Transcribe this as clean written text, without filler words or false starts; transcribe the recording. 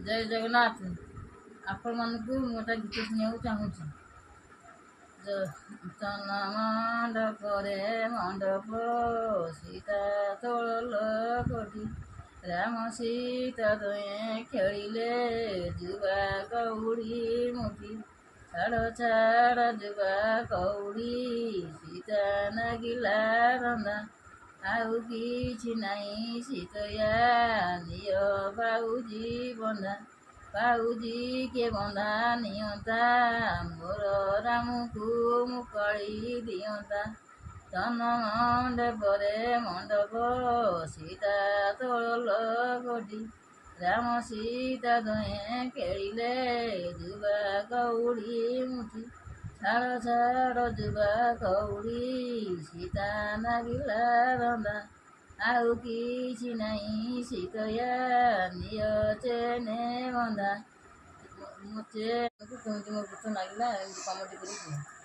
ଜୟ ଜଗନ୍ନାଥ। ଆପଣମାନଙ୍କୁ ମୁଁ ଗୋଟେ ଗୀତ ଶୁଣିବାକୁ ଚାହୁଁଛି। ଚନ ମଣ୍ଡପରେ ମଣ୍ଡପ ସୀତା ତୋଳ କୋଠି, ରାମ ସୀତା ଦୁହେଁ ଖେଳିଲେ ଯୁବା କଉଡ଼ି ମୁଠି। ଛାଡ଼ ଛାଡ଼ ଯୁବା କଉଡ଼ି ସୀତା ନାଗିଲା ରନ୍ଧା, ଆଉ କିଛି ନାହିଁ ସୀତୟା ନିଅ ପାଉଜି ବନ୍ଧା। ପାଉଜି କେ ବନ୍ଧା ନିଅନ୍ତା, ମୋର ରାମକୁ ମୁକାଳି ଦିଅନ୍ତା। ଚନ ମଣ୍ଡପରେ ମଣ୍ଡପ ସୀତା ତୋଳ କୋଠି, ରାମ ସୀତା ଦୁହେଁ ଖେଳିଲେ ଯୁବା କଉଡ଼ି ମୁଠି। ଛାଡ଼ ଛାଡ଼ ଯୁବା କଉଡ଼ି ସୀତା ନାଗିଲା ରନ୍ଧା, ଆଉ କିଛି ନାହିଁ ସୀତୟା ନିଅ ଚେନେ ବନ୍ଧା। କେମିତି ମୋ ଗୀତ ଲାଗିଲା ଏମିତି କମେଣ୍ଟ କରିକି।